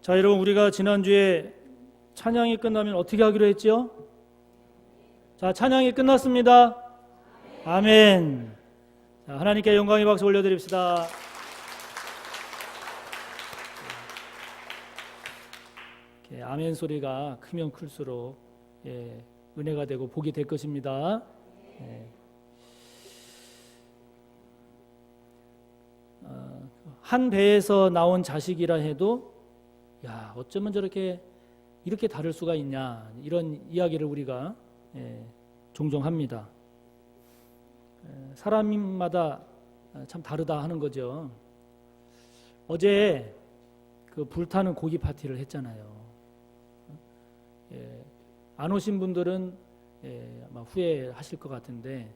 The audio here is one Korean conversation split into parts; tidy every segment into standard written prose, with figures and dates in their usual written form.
자, 여러분, 우리가 지난주에 찬양이 끝나면 어떻게 하기로 했죠? 자, 찬양이 끝났습니다. 아멘. 자, 하나님께 영광의 박수 올려드립시다. 아멘 소리가 크면 클수록 은혜가 되고 복이 될 것입니다. 한 배에서 나온 자식이라 해도 야, 어쩌면 저렇게 이렇게 다를 수가 있냐, 이런 이야기를 우리가 종종 합니다. 사람마다 참 다르다 하는 거죠. 어제 그 불타는 고기 파티를 했잖아요. 안 오신 분들은 아마 후회하실 것 같은데,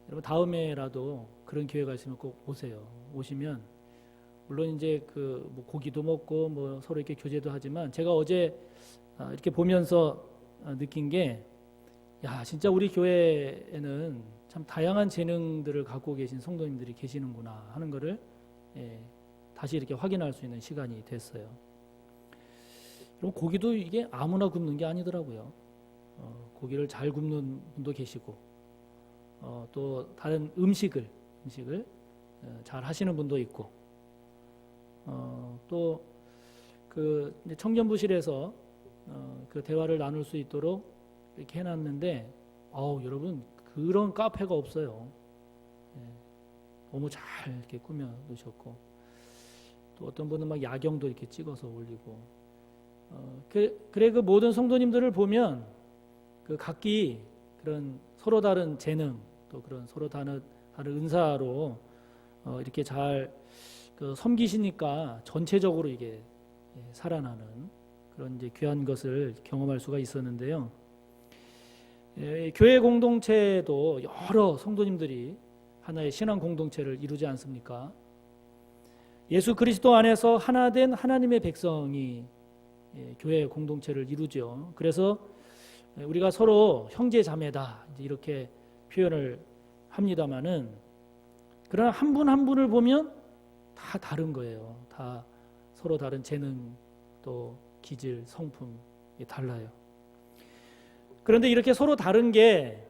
여러분 다음에라도 그런 기회가 있으면 꼭 오세요. 오시면 물론 이제 뭐 고기도 먹고 뭐 서로 이렇게 교제도 하지만, 제가 어제 이렇게 보면서 느낀 게, 야, 진짜 우리 교회에는 참 다양한 재능들을 갖고 계신 성도님들이 계시는구나 하는 것을 다시 이렇게 확인할 수 있는 시간이 됐어요. 그럼 고기도 이게 아무나 굽는 게 아니더라고요. 고기를 잘 굽는 분도 계시고, 또 다른 음식을 잘 하시는 분도 있고, 또 그 청년부실에서 그 대화를 나눌 수 있도록 이렇게 해놨는데, 여러분 그런 카페가 없어요. 너무 잘 이렇게 꾸며 놓으셨고, 또 어떤 분은 막 야경도 이렇게 찍어서 올리고, 그래 그 모든 성도님들을 보면 그 각기 그런 서로 다른 재능, 또 그런 서로 다른 은사로 이렇게 잘 그 섬기시니까 전체적으로 이게 살아나는 그런 이제 귀한 것을 경험할 수가 있었는데요. 교회 공동체도 여러 성도님들이 하나의 신앙 공동체를 이루지 않습니까? 예수 그리스도 안에서 하나 된 하나님의 백성이 교회 공동체를 이루죠. 그래서 우리가 서로 형제 자매다 이렇게 표현을 합니다마는, 그러나 한 분 한 분을 보면 다 다른 거예요. 다 서로 다른 재능, 또 기질, 성품이 달라요. 그런데 이렇게 서로 다른 게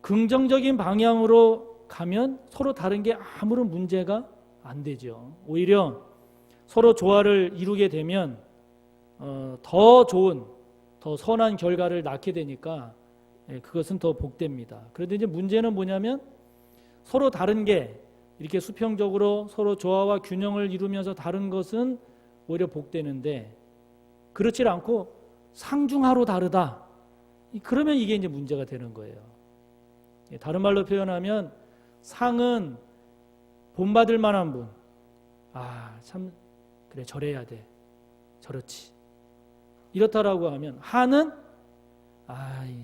긍정적인 방향으로 가면 서로 다른 게 아무런 문제가 안 되죠. 오히려 서로 조화를 이루게 되면 더 좋은, 더 선한 결과를 낳게 되니까 그것은 더 복됩니다. 그런데 이제 문제는 뭐냐면, 서로 다른 게 이렇게 수평적으로 서로 조화와 균형을 이루면서 다른 것은 오히려 복되는데, 그렇지 않고 상중하로 다르다, 그러면 이게 이제 문제가 되는 거예요. 다른 말로 표현하면, 상은 본받을 만한 분, 참 그래 저래야 돼, 저렇지, 이렇다라고 하면, 하는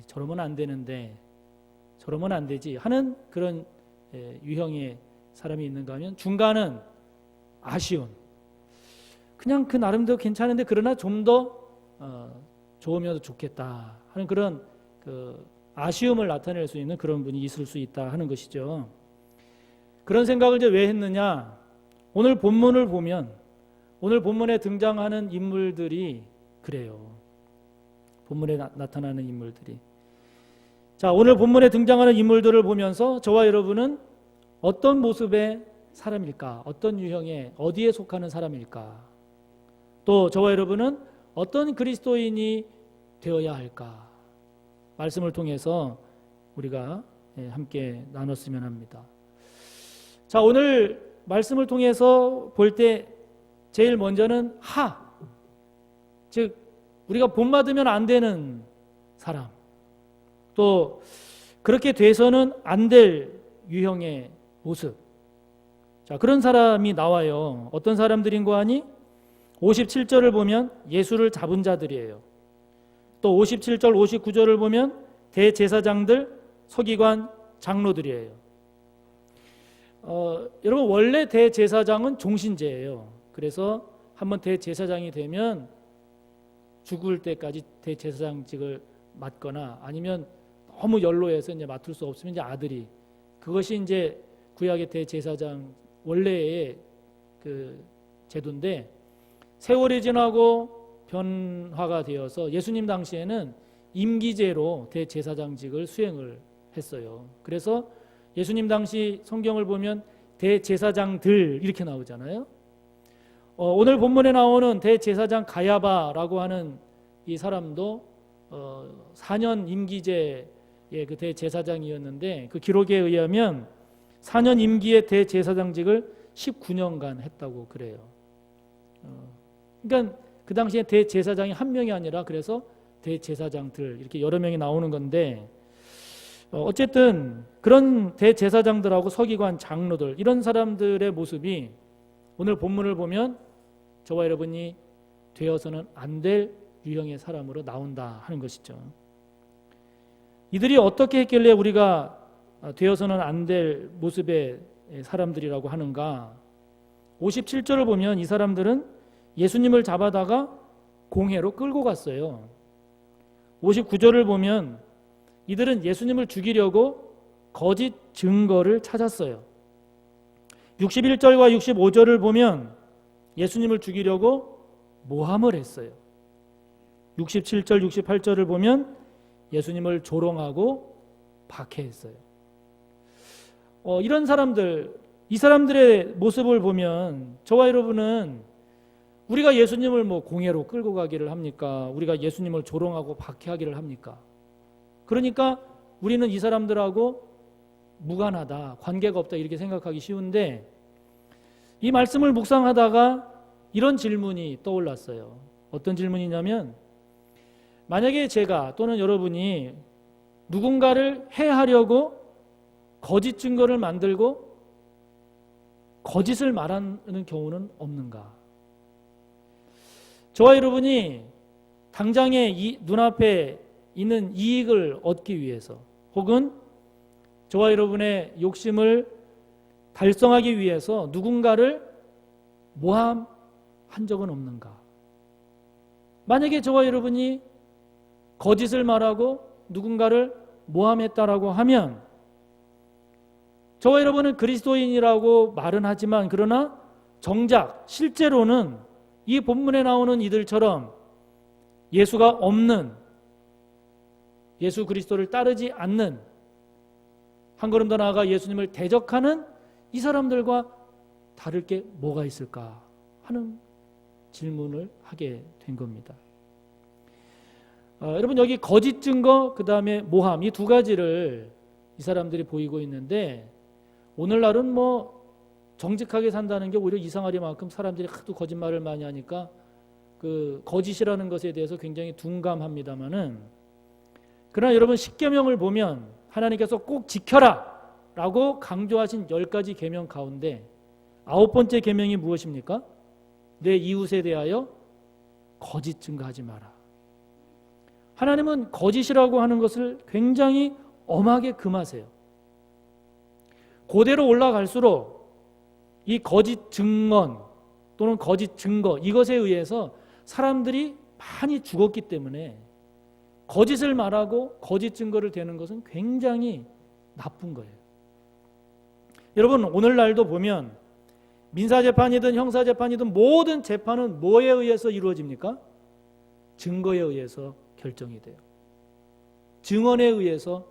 저러면 안 되는데, 저러면 안 되지 하는 그런 유형의 사람이 있는가 하면, 중간은 아쉬운, 그냥 그 나름대로 괜찮은데 그러나 좀 더 좋으면 좋겠다 하는 그런 그 아쉬움을 나타낼 수 있는 그런 분이 있을 수 있다 하는 것이죠. 그런 생각을 이제 왜 했느냐, 오늘 본문을 보면 오늘 본문에 등장하는 인물들이 그래요. 본문에 나타나는 인물들이, 자, 오늘 본문에 등장하는 인물들을 보면서 저와 여러분은 어떤 모습의 사람일까, 어떤 유형의, 어디에 속하는 사람일까, 또 저와 여러분은 어떤 그리스도인이 되어야 할까, 말씀을 통해서 우리가 함께 나눴으면 합니다. 자, 오늘 말씀을 통해서 볼 때 제일 먼저는 즉 우리가 본받으면 안 되는 사람, 또 그렇게 돼서는 안 될 유형의 모습, 자, 그런 사람이 나와요. 어떤 사람들인고 하니, 57절을 보면 예수를 잡은 자들이에요. 또 57절 59절을 보면 대제사장들, 서기관, 장로들이에요. 여러분, 원래 대제사장은 종신제예요. 그래서 한번 대제사장이 되면 죽을 때까지 대제사장직을 맡거나, 아니면 너무 연로해서 이제 맡을 수 없으면 이제 아들이, 그것이 이제 구약의 대제사장 원래의 그 제도인데, 세월이 지나고 변화가 되어서 예수님 당시에는 임기제로 대제사장직을 수행을 했어요. 그래서 예수님 당시 성경을 보면 대제사장들 이렇게 나오잖아요. 오늘 본문에 나오는 대제사장 가야바라고 하는 이 사람도 4년 임기제의 그 대제사장이었는데 그 기록에 의하면 4년 임기의 대제사장직을 19년간 했다고 그래요. 그러니까 그 당시에 대제사장이 한 명이 아니라 그래서 대제사장들 이렇게 여러 명이 나오는 건데 어쨌든 그런 대제사장들하고 서기관, 장로들 이런 사람들의 모습이 오늘 본문을 보면 저와 여러분이 되어서는 안 될 유형의 사람으로 나온다 하는 것이죠. 이들이 어떻게 했길래 우리가 되어서는 안 될 모습의 사람들이라고 하는가? 57절을 보면 이 사람들은 예수님을 잡아다가 공회로 끌고 갔어요. 59절을 보면 이들은 예수님을 죽이려고 거짓 증거를 찾았어요. 61절과 65절을 보면 예수님을 죽이려고 모함을 했어요. 67절, 68절을 보면 예수님을 조롱하고 박해했어요. 이런 사람들, 이 사람들의 모습을 보면 저와 여러분은 우리가 예수님을 공회로 끌고 가기를 합니까? 우리가 예수님을 조롱하고 박해하기를 합니까? 그러니까 우리는 이 사람들하고 무관하다, 관계가 없다 이렇게 생각하기 쉬운데 이 말씀을 묵상하다가 이런 질문이 떠올랐어요. 어떤 질문이냐면 만약에 제가 또는 여러분이 누군가를 해하려고 거짓 증거를 만들고 거짓을 말하는 경우는 없는가? 저와 여러분이 당장의 눈앞에 있는 이익을 얻기 위해서 혹은 저와 여러분의 욕심을 달성하기 위해서 누군가를 모함한 적은 없는가? 만약에 저와 여러분이 거짓을 말하고 누군가를 모함했다라고 하면 저와 여러분은 그리스도인이라고 말은 하지만 그러나 정작 실제로는 이 본문에 나오는 이들처럼 예수가 없는, 예수 그리스도를 따르지 않는, 한 걸음 더 나아가 예수님을 대적하는 이 사람들과 다를 게 뭐가 있을까 하는 질문을 하게 된 겁니다. 여러분 여기 거짓 증거 그 다음에 모함 이 두 가지를 이 사람들이 보이고 있는데 오늘날은 정직하게 산다는 게 오히려 이상하리만큼 사람들이 하도 거짓말을 많이 하니까 그 거짓이라는 것에 대해서 굉장히 둔감합니다만은 그러나 여러분 십계명을 보면 하나님께서 꼭 지켜라 라고 강조하신 10가지 계명 가운데 9번째 계명이 무엇입니까? 내 이웃에 대하여 거짓 증거하지 마라. 하나님은 거짓이라고 하는 것을 굉장히 엄하게 금하세요. 고대로 올라갈수록 이 거짓 증언 또는 거짓 증거 이것에 의해서 사람들이 많이 죽었기 때문에 거짓을 말하고 거짓 증거를 대는 것은 굉장히 나쁜 거예요. 여러분 오늘날도 보면 민사재판이든 형사재판이든 모든 재판은 뭐에 의해서 이루어집니까? 증거에 의해서 결정이 돼요. 증언에 의해서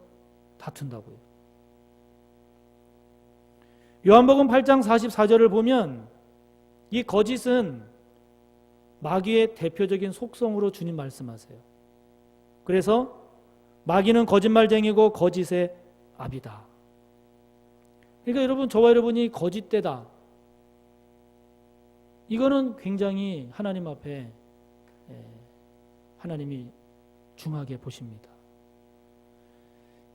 다툰다고요. 요한복음 8장 44절을 보면 이 거짓은 마귀의 대표적인 속성으로 주님 말씀하세요. 그래서 마귀는 거짓말쟁이고 거짓의 아비다. 그러니까 여러분 저와 여러분이 거짓되다. 이거는 굉장히 하나님 앞에 하나님이 중하게 보십니다.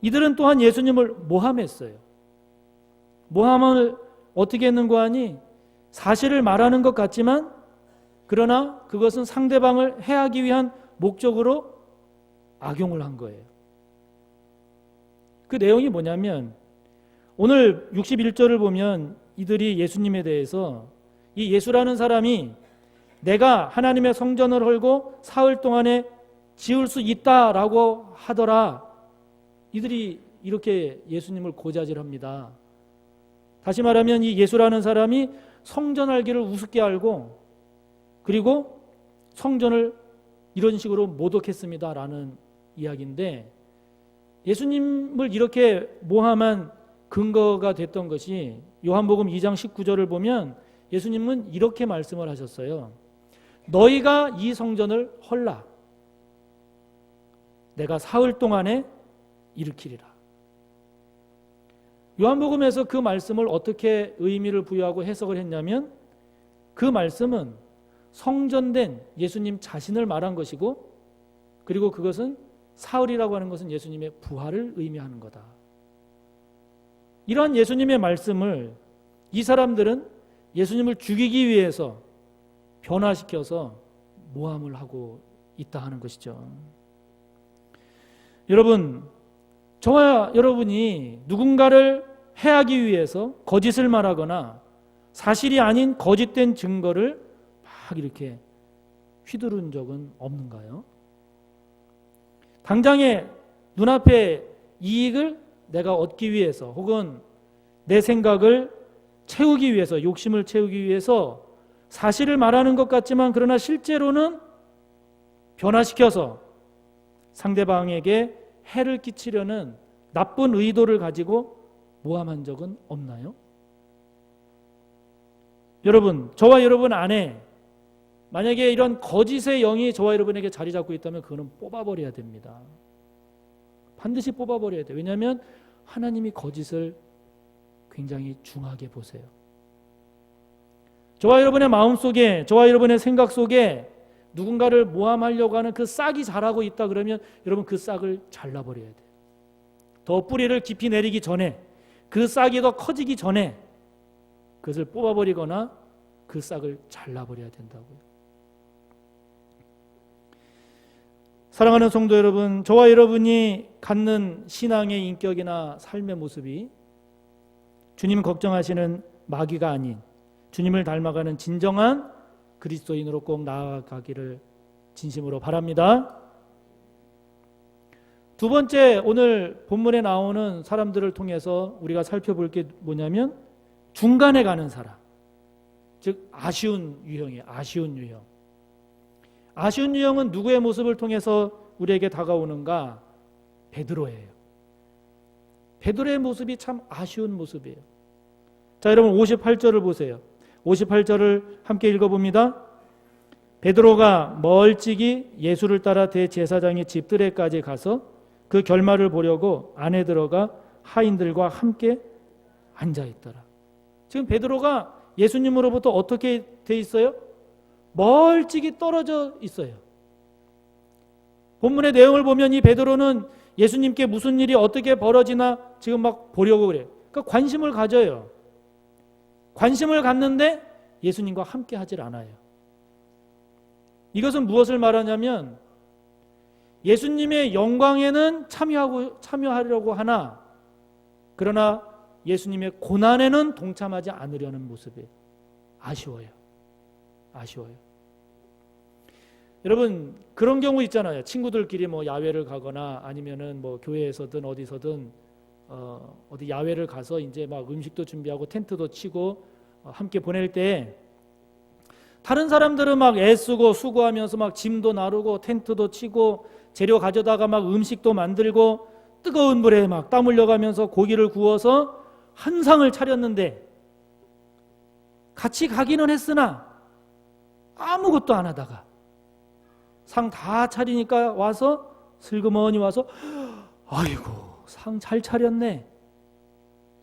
이들은 또한 예수님을 모함했어요. 모함을 어떻게 했는가 하니 사실을 말하는 것 같지만 그러나 그것은 상대방을 해하기 위한 목적으로 악용을 한 거예요. 그 내용이 뭐냐면 오늘 61절을 보면 이들이 예수님에 대해서 이 예수라는 사람이 내가 하나님의 성전을 헐고 사흘 동안에 지을 수 있다라고 하더라. 이들이 이렇게 예수님을 고자질합니다. 다시 말하면 이 예수라는 사람이 성전 알기를 우습게 알고 그리고 성전을 이런 식으로 모독했습니다라는 이야기인데, 예수님을 이렇게 모함한 근거가 됐던 것이 요한복음 2장 19절을 보면 예수님은 이렇게 말씀을 하셨어요. 너희가 이 성전을 헐라. 내가 사흘 동안에 일으키리라. 요한복음에서 그 말씀을 어떻게 의미를 부여하고 해석을 했냐면, 그 말씀은 성전된 예수님 자신을 말한 것이고, 그리고 그것은 사흘이라고 하는 것은 예수님의 부활을 의미하는 거다. 이러한 예수님의 말씀을 이 사람들은 예수님을 죽이기 위해서 변화시켜서 모함을 하고 있다 하는 것이죠. 여러분, 저와 여러분이 누군가를 해하기 위해서 거짓을 말하거나 사실이 아닌 거짓된 증거를 막 이렇게 휘두른 적은 없는가요? 당장의 눈앞의 이익을 내가 얻기 위해서, 혹은 내 생각을 채우기 위해서, 욕심을 채우기 위해서 사실을 말하는 것 같지만 그러나 실제로는 변화시켜서 상대방에게 해를 끼치려는 나쁜 의도를 가지고 모함한 적은 없나요? 여러분, 저와 여러분 안에 만약에 이런 거짓의 영이 저와 여러분에게 자리 잡고 있다면 그거는 뽑아버려야 됩니다. 반드시 뽑아버려야 돼요. 왜냐하면 하나님이 거짓을 굉장히 중하게 보세요. 저와 여러분의 마음속에, 저와 여러분의 생각 속에 누군가를 모함하려고 하는 그 싹이 자라고 있다 그러면 여러분 그 싹을 잘라버려야 돼요. 더 뿌리를 깊이 내리기 전에, 그 싹이 더 커지기 전에 그것을 뽑아버리거나 그 싹을 잘라버려야 된다고요. 사랑하는 성도 여러분, 저와 여러분이 갖는 신앙의 인격이나 삶의 모습이 주님 걱정하시는 마귀가 아닌 주님을 닮아가는 진정한 그리스도인으로 꼭 나아가기를 진심으로 바랍니다. 두 번째, 오늘 본문에 나오는 사람들을 통해서 우리가 살펴볼 게 뭐냐면 중간에 가는 사람, 즉 아쉬운 유형이에요. 아쉬운 유형. 아쉬운 유형은 누구의 모습을 통해서 우리에게 다가오는가? 베드로예요. 베드로의 모습이 참 아쉬운 모습이에요. 자, 여러분 58절을 보세요. 58절을 함께 읽어봅니다. 베드로가 멀찍이 예수를 따라 대제사장의 집들에까지 가서 그 결말을 보려고 안에 들어가 하인들과 함께 앉아있더라. 지금 베드로가 예수님으로부터 어떻게 돼 있어요? 멀찍이 떨어져 있어요. 본문의 내용을 보면 이 베드로는 예수님께 무슨 일이 어떻게 벌어지나 지금 막 보려고 그래요. 그러니까 관심을 가져요. 관심을 갖는데 예수님과 함께 하질 않아요. 이것은 무엇을 말하냐면 예수님의 영광에는 참여하려고 하나 그러나 예수님의 고난에는 동참하지 않으려는 모습이에요. 아쉬워요. 여러분, 그런 경우 있잖아요. 친구들끼리 뭐 야외를 가거나 아니면은 뭐 교회에서든 어디서든 어디 야외를 가서 이제 막 음식도 준비하고 텐트도 치고 함께 보낼 때 다른 사람들은 막 애쓰고 수고하면서 막 짐도 나르고 텐트도 치고 재료 가져다가 막 음식도 만들고 뜨거운 불에 막 땀 흘려가면서 고기를 구워서 한 상을 차렸는데 같이 가기는 했으나 아무것도 안 하다가 상 다 차리니까 와서 슬그머니 와서 아이고 상 잘 차렸네.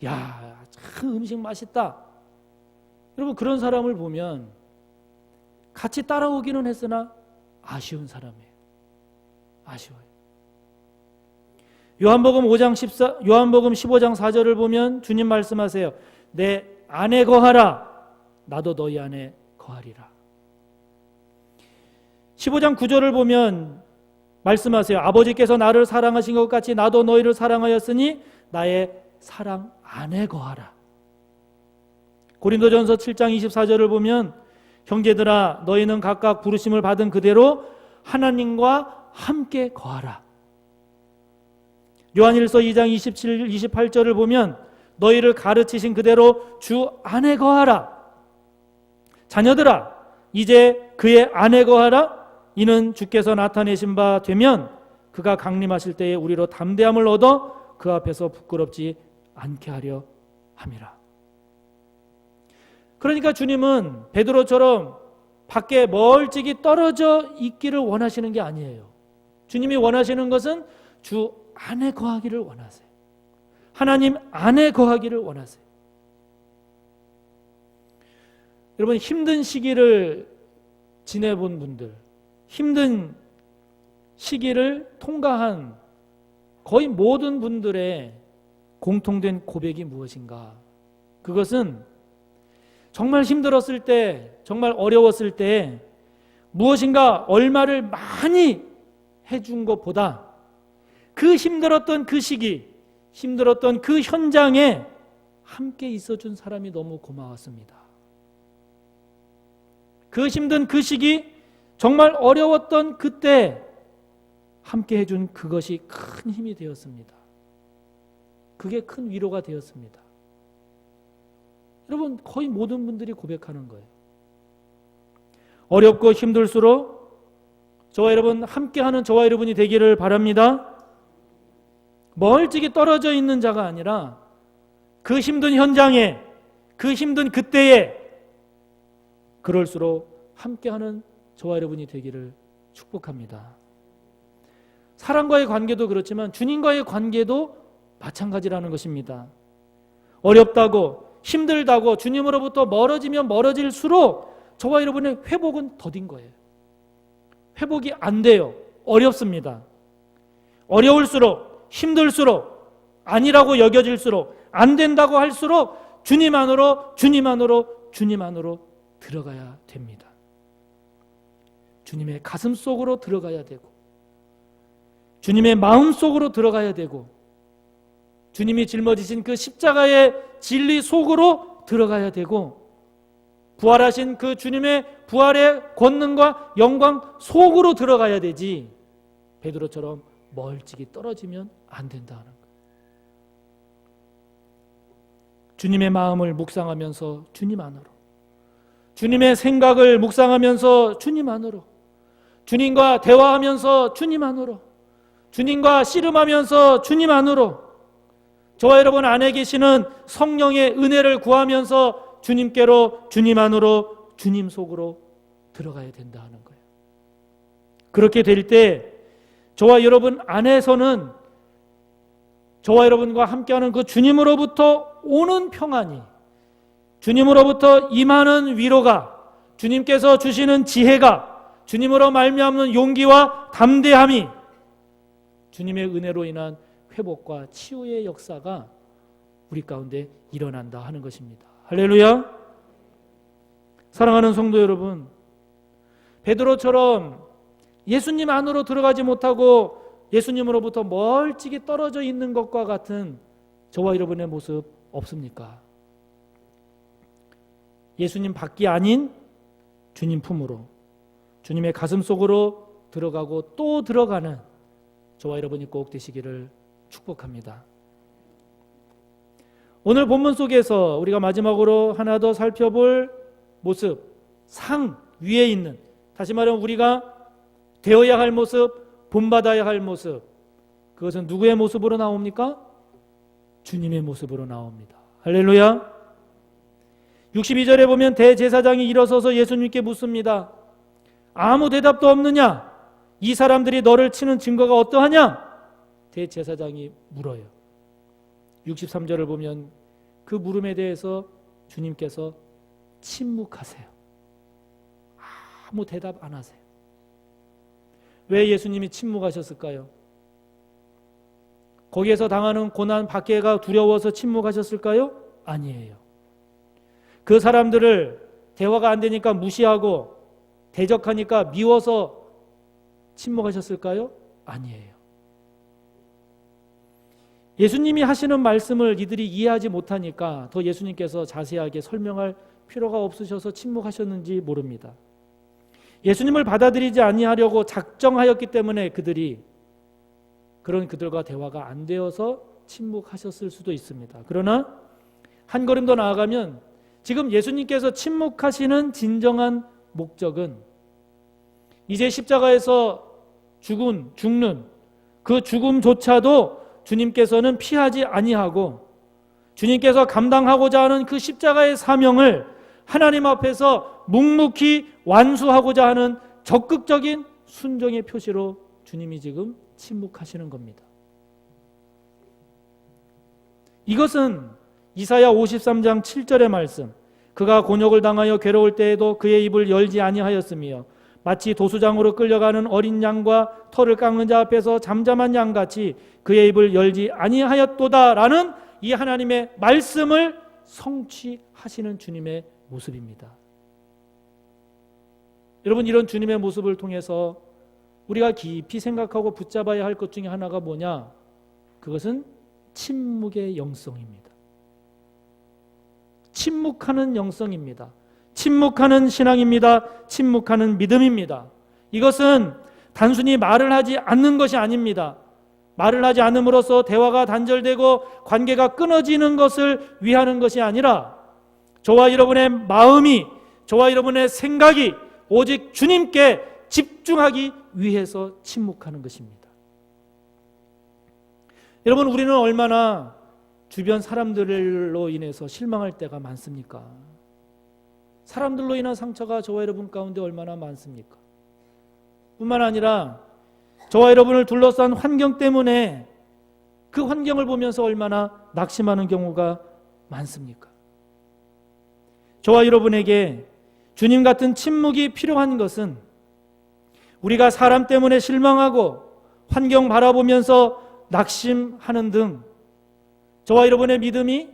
야, 참 음식 맛있다. 여러분, 그런 사람을 보면 같이 따라오기는 했으나 아쉬운 사람이에요. 아쉬워요. 요한복음 15장 4절을 보면 주님 말씀하세요. 내 안에 거하라. 나도 너희 안에 거하리라. 15장 9절을 보면 말씀하세요. 아버지께서 나를 사랑하신 것 같이 나도 너희를 사랑하였으니 나의 사랑 안에 거하라. 고린도전서 7장 24절을 보면 형제들아 너희는 각각 부르심을 받은 그대로 하나님과 함께 거하라. 요한일서 2장 27, 28절을 보면 너희를 가르치신 그대로 주 안에 거하라. 자녀들아 이제 그의 안에 거하라. 이는 주께서 나타내신 바 되면 그가 강림하실 때에 우리로 담대함을 얻어 그 앞에서 부끄럽지 않게 하려 함이라. 그러니까 주님은 베드로처럼 밖에 멀찍이 떨어져 있기를 원하시는 게 아니에요. 주님이 원하시는 것은 주 안에 거하기를 원하세요. 하나님 안에 거하기를 원하세요. 여러분, 힘든 시기를 지내본 분들, 힘든 시기를 통과한 거의 모든 분들의 공통된 고백이 무엇인가? 그것은 정말 힘들었을 때, 정말 어려웠을 때 무엇인가 얼마를 많이 해준 것보다 그 힘들었던 그 시기, 힘들었던 그 현장에 함께 있어준 사람이 너무 고마웠습니다. 그 힘든 그 시기, 정말 어려웠던 그때 함께 해준 그것이 큰 힘이 되었습니다. 그게 큰 위로가 되었습니다. 여러분, 거의 모든 분들이 고백하는 거예요. 어렵고 힘들수록 저와 여러분, 함께하는 저와 여러분이 되기를 바랍니다. 멀찍이 떨어져 있는 자가 아니라 그 힘든 현장에, 그 힘든 그때에 그럴수록 함께하는 저와 여러분이 되기를 축복합니다. 사람과의 관계도 그렇지만 주님과의 관계도 마찬가지라는 것입니다. 어렵다고, 힘들다고 주님으로부터 멀어지면 멀어질수록 저와 여러분의 회복은 더딘 거예요. 회복이 안 돼요. 어렵습니다. 어려울수록, 힘들수록, 아니라고 여겨질수록, 안 된다고 할수록 주님 안으로 들어가야 됩니다. 주님의 가슴 속으로 들어가야 되고, 주님의 마음 속으로 들어가야 되고, 주님이 짊어지신 그 십자가의 진리 속으로 들어가야 되고, 부활하신 그 주님의 부활의 권능과 영광 속으로 들어가야 되지, 베드로처럼 멀찍이 떨어지면 안 된다는 거예요. 주님의 마음을 묵상하면서 주님 안으로, 주님의 생각을 묵상하면서 주님 안으로, 주님과 대화하면서 주님 안으로, 주님과 씨름하면서 주님 안으로, 저와 여러분 안에 계시는 성령의 은혜를 구하면서 주님께로, 주님 안으로, 주님 속으로 들어가야 된다 하는 거예요. 그렇게 될 때 저와 여러분 안에서는 저와 여러분과 함께하는 그 주님으로부터 오는 평안이, 주님으로부터 임하는 위로가, 주님께서 주시는 지혜가, 주님으로 말미암는 용기와 담대함이 주님의 은혜로 인한 회복과 치유의 역사가 우리 가운데 일어난다 하는 것입니다. 할렐루야. 사랑하는 성도 여러분, 베드로처럼 예수님 안으로 들어가지 못하고 예수님으로부터 멀찍이 떨어져 있는 것과 같은 저와 여러분의 모습 없습니까? 예수님 밖이 아닌 주님 품으로, 주님의 가슴 속으로 들어가고 또 들어가는 저와 여러분이 꼭 되시기를 축복합니다. 오늘 본문 속에서 우리가 마지막으로 하나 더 살펴볼 모습, 상 위에 있는, 다시 말하면 우리가 되어야 할 모습, 본받아야 할 모습, 그것은 누구의 모습으로 나옵니까? 주님의 모습으로 나옵니다. 할렐루야. 62절에 보면 대제사장이 일어서서 예수님께 묻습니다. 아무 대답도 없느냐? 이 사람들이 너를 치는 증거가 어떠하냐? 대제사장이 물어요. 63절을 보면 그 물음에 대해서 주님께서 침묵하세요. 아무 대답 안 하세요. 왜 예수님이 침묵하셨을까요? 거기에서 당하는 고난, 박해가 두려워서 침묵하셨을까요? 아니에요. 그 사람들을 대화가 안 되니까 무시하고 대적하니까 미워서 침묵하셨을까요? 아니에요. 예수님이 하시는 말씀을 이들이 이해하지 못하니까 더 예수님께서 자세하게 설명할 필요가 없으셔서 침묵하셨는지 모릅니다. 예수님을 받아들이지 아니하려고 작정하였기 때문에 그들과 대화가 안 되어서 침묵하셨을 수도 있습니다. 그러나 한 걸음 더 나아가면 지금 예수님께서 침묵하시는 진정한 목적은 이제 십자가에서 죽는 그 죽음조차도 주님께서는 피하지 아니하고 주님께서 감당하고자 하는 그 십자가의 사명을 하나님 앞에서 묵묵히 완수하고자 하는 적극적인 순종의 표시로 주님이 지금 침묵하시는 겁니다. 이것은 이사야 53장 7절의 말씀, 그가 곤욕을 당하여 괴로울 때에도 그의 입을 열지 아니하였으며 마치 도수장으로 끌려가는 어린 양과 털을 깎는 자 앞에서 잠잠한 양같이 그의 입을 열지 아니하였도다라는 이 하나님의 말씀을 성취하시는 주님의 모습입니다. 여러분, 이런 주님의 모습을 통해서 우리가 깊이 생각하고 붙잡아야 할 것 중에 하나가 뭐냐? 그것은 침묵의 영성입니다. 침묵하는 영성입니다. 침묵하는 신앙입니다. 침묵하는 믿음입니다. 이것은 단순히 말을 하지 않는 것이 아닙니다. 말을 하지 않음으로써 대화가 단절되고 관계가 끊어지는 것을 위하는 것이 아니라 저와 여러분의 마음이, 저와 여러분의 생각이 오직 주님께 집중하기 위해서 침묵하는 것입니다. 여러분, 우리는 얼마나 주변 사람들로 인해서 실망할 때가 많습니까? 사람들로 인한 상처가 저와 여러분 가운데 얼마나 많습니까? 뿐만 아니라 저와 여러분을 둘러싼 환경 때문에 그 환경을 보면서 얼마나 낙심하는 경우가 많습니까? 저와 여러분에게 주님 같은 침묵이 필요한 것은 우리가 사람 때문에 실망하고 환경 바라보면서 낙심하는 등 저와 여러분의 믿음이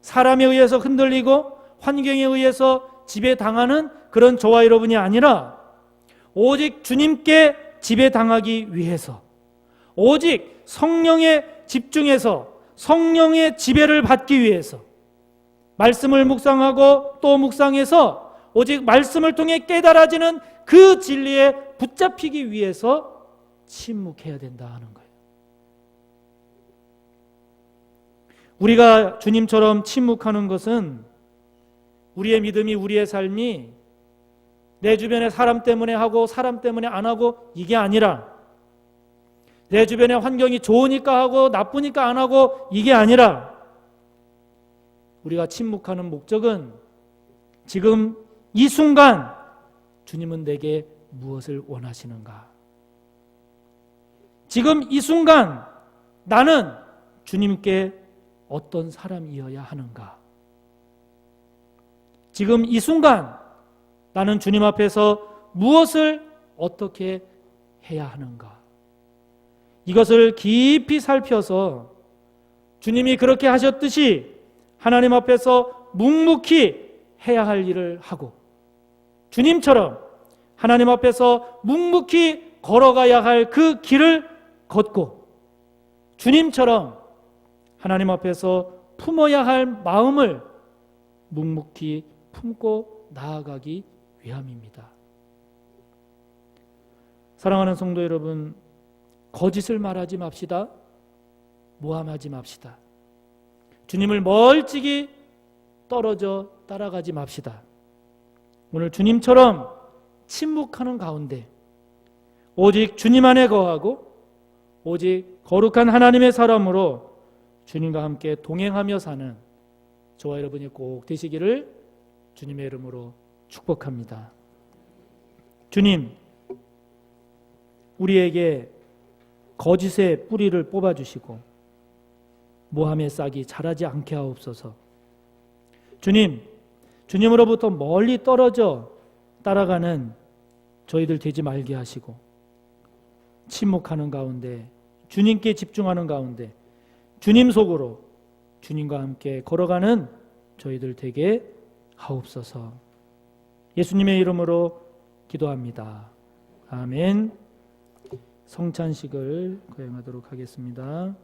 사람에 의해서 흔들리고 환경에 의해서 지배당하는 그런 저와 여러분이 아니라 오직 주님께 지배당하기 위해서 오직 성령에 집중해서 성령의 지배를 받기 위해서 말씀을 묵상하고 또 묵상해서 오직 말씀을 통해 깨달아지는 그 진리에 붙잡히기 위해서 침묵해야 된다 하는 거예요. 우리가 주님처럼 침묵하는 것은 우리의 믿음이, 우리의 삶이 내 주변의 사람 때문에 하고 사람 때문에 안 하고 이게 아니라 내 주변의 환경이 좋으니까 하고 나쁘니까 안 하고 이게 아니라 우리가 침묵하는 목적은 지금 이 순간 주님은 내게 무엇을 원하시는가? 지금 이 순간 나는 주님께 어떤 사람이어야 하는가? 지금 이 순간 나는 주님 앞에서 무엇을 어떻게 해야 하는가? 이것을 깊이 살펴서 주님이 그렇게 하셨듯이 하나님 앞에서 묵묵히 해야 할 일을 하고 주님처럼 하나님 앞에서 묵묵히 걸어가야 할 그 길을 걷고 주님처럼 하나님 앞에서 품어야 할 마음을 묵묵히 품고 나아가기 위함입니다. 사랑하는 성도 여러분, 거짓을 말하지 맙시다. 모함하지 맙시다. 주님을 멀찍이 떨어져 따라가지 맙시다. 오늘 주님처럼 침묵하는 가운데 오직 주님 안에 거하고 오직 거룩한 하나님의 사람으로 주님과 함께 동행하며 사는 저와 여러분이 꼭 되시기를 주님의 이름으로 축복합니다. 주님, 우리에게 거짓의 뿌리를 뽑아주시고 모함의 싹이 자라지 않게 하옵소서. 주님, 주님으로부터 멀리 떨어져 따라가는 저희들 되지 말게 하시고 침묵하는 가운데 주님께 집중하는 가운데 주님 속으로 주님과 함께 걸어가는 저희들 되게 하옵소서. 예수님의 이름으로 기도합니다. 아멘. 성찬식을 거행하도록 하겠습니다.